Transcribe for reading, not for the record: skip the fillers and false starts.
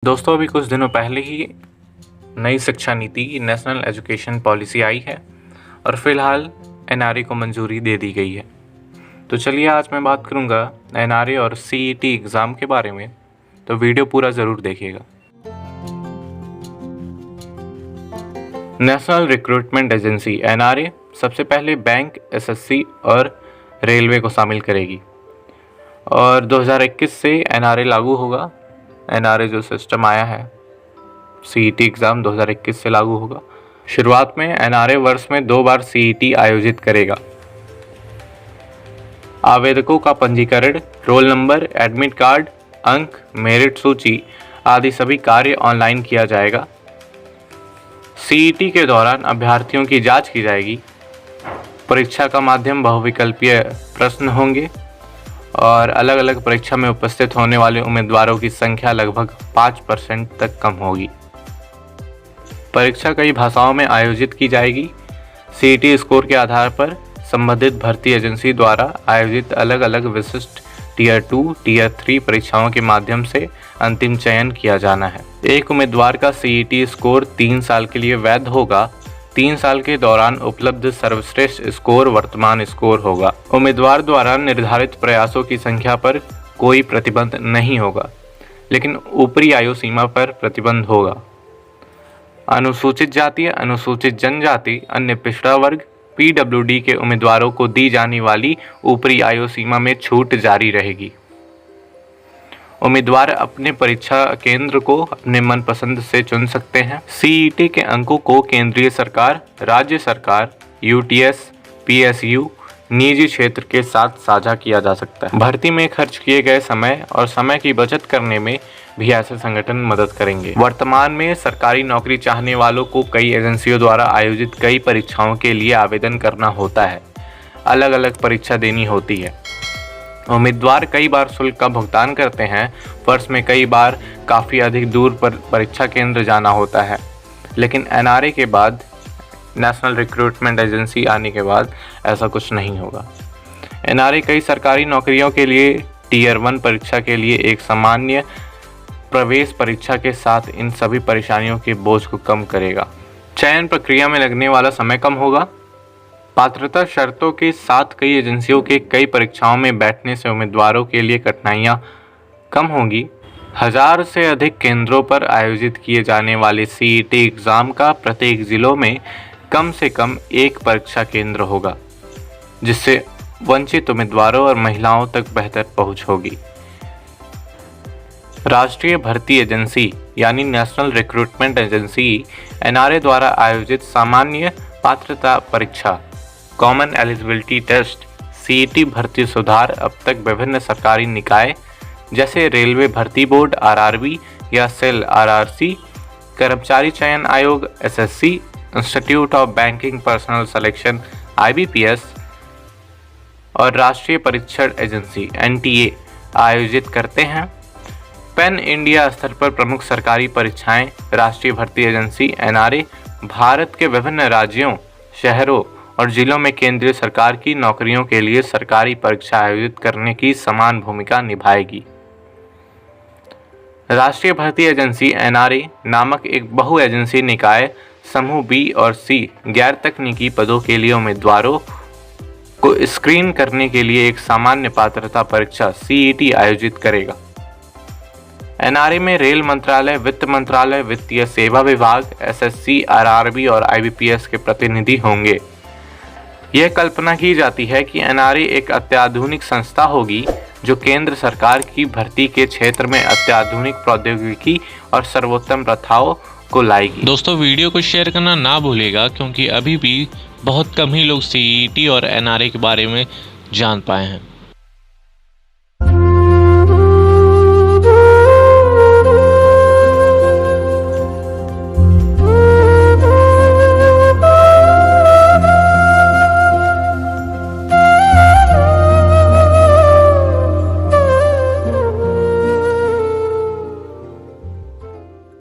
दोस्तों, अभी कुछ दिनों पहले ही नई शिक्षा नीति नेशनल एजुकेशन पॉलिसी आई है और फिलहाल एनआरए को मंजूरी दे दी गई है। तो चलिए आज मैं बात करूंगा एनआरए और सीईटी एग्ज़ाम के बारे में, तो वीडियो पूरा ज़रूर देखिएगा। नेशनल रिक्रूटमेंट एजेंसी एनआरए सबसे पहले बैंक, एसएससी और रेलवे को शामिल करेगी और 2021 से एनआरए लागू होगा। एनआरए जो सिस्टम आया है, सीईटी एग्ज़ाम 2021 से लागू होगा। शुरुआत में एनआरए वर्ष में 2 बार सीईटी आयोजित करेगा। आवेदकों का पंजीकरण, रोल नंबर, एडमिट कार्ड, अंक, मेरिट सूची आदि सभी कार्य ऑनलाइन किया जाएगा। सीईटी के दौरान अभ्यर्थियों की जांच की जाएगी। परीक्षा का माध्यम बहुविकल्पीय प्रश्न होंगे और अलग अलग परीक्षा में उपस्थित होने वाले उम्मीदवारों की संख्या लगभग 5% तक कम होगी। परीक्षा कई भाषाओं में आयोजित की जाएगी। सीईटी स्कोर के आधार पर संबंधित भर्ती एजेंसी द्वारा आयोजित अलग अलग विशिष्ट टियर 2, टियर 3 परीक्षाओं के माध्यम से अंतिम चयन किया जाना है। एक उम्मीदवार का सीईटी स्कोर 3 साल के लिए वैध होगा। 3 साल के दौरान उपलब्ध सर्वश्रेष्ठ स्कोर वर्तमान स्कोर होगा। उम्मीदवार द्वारा निर्धारित प्रयासों की संख्या पर कोई प्रतिबंध नहीं होगा, लेकिन ऊपरी आयु सीमा पर प्रतिबंध होगा। अनुसूचित जाति, अनुसूचित जनजाति, अन्य पिछड़ा वर्ग, पीडब्ल्यूडी के उम्मीदवारों को दी जाने वाली ऊपरी आयु सीमा में छूट जारी रहेगी। उम्मीदवार अपने परीक्षा केंद्र को अपने मनपसंद से चुन सकते हैं। सीईटी के अंकों को केंद्रीय सरकार, राज्य सरकार, यूटीएस, पीएसयू, निजी क्षेत्र के साथ साझा किया जा सकता है। भर्ती में खर्च किए गए समय और समय की बचत करने में भी ऐसे संगठन मदद करेंगे। वर्तमान में सरकारी नौकरी चाहने वालों को कई एजेंसियों द्वारा आयोजित कई परीक्षाओं के लिए आवेदन करना होता है। अलग अलग परीक्षा देनी होती है। उम्मीदवार कई बार शुल्क का भुगतान करते हैं। वर्ष में कई बार काफ़ी अधिक दूर पर परीक्षा केंद्र जाना होता है, लेकिन एनआरए के बाद, नेशनल रिक्रूटमेंट एजेंसी आने के बाद ऐसा कुछ नहीं होगा। एनआरए कई सरकारी नौकरियों के लिए टियर 1 परीक्षा के लिए एक सामान्य प्रवेश परीक्षा के साथ इन सभी परेशानियों के बोझ को कम करेगा। चयन प्रक्रिया में लगने वाला समय कम होगा। पात्रता शर्तों के साथ कई एजेंसियों के कई परीक्षाओं में बैठने से उम्मीदवारों के लिए कठिनाइयां कम होंगी। 1000 से अधिक केंद्रों पर आयोजित किए जाने वाले सीईटी एग्ज़ाम का प्रत्येक जिलों में कम से कम एक परीक्षा केंद्र होगा, जिससे वंचित उम्मीदवारों और महिलाओं तक बेहतर पहुंच होगी। राष्ट्रीय भर्ती एजेंसी यानी नेशनल रिक्रूटमेंट एजेंसी एनआरए द्वारा आयोजित सामान्य पात्रता परीक्षा, कॉमन एलिजिबिलिटी टेस्ट, सीईटी भर्ती सुधार अब तक विभिन्न सरकारी निकाय जैसे रेलवे भर्ती बोर्ड आरआरबी या सेल आरआरसी, कर्मचारी चयन आयोग SSC, institute of banking personal selection IBPS और राष्ट्रीय परीक्षण एजेंसी एनटीए आयोजित करते हैं। पैन इंडिया स्तर पर प्रमुख सरकारी परीक्षाएं राष्ट्रीय भर्ती एजेंसी एनआरए भारत के विभिन्न राज्यों, शहरों और जिलों में केंद्रीय सरकार की नौकरियों के लिए सरकारी परीक्षा आयोजित करने की समान भूमिका निभाएगी। राष्ट्रीय भर्ती एजेंसी एनआरए नामक एक बहु एजेंसी निकाय समूह बी और सी गैर तकनीकी पदों के लिए उम्मीदवारों को स्क्रीन करने के लिए एक सामान्य पात्रता परीक्षा सीईटी आयोजित करेगा। एनआरए में रेल मंत्रालय, वित्त मंत्रालय, वित्तीय सेवा विभाग, एसएससी, आरआरबी और आईबीपीएस के प्रतिनिधि होंगे। यह कल्पना की जाती है कि एनआरए एक अत्याधुनिक संस्था होगी जो केंद्र सरकार की भर्ती के क्षेत्र में अत्याधुनिक प्रौद्योगिकी और सर्वोत्तम प्रथाओं को लाएगी। दोस्तों, वीडियो को शेयर करना ना भूलिएगा, क्योंकि अभी भी बहुत कम ही लोग सीईटी और एनआरए के बारे में जान पाए हैं।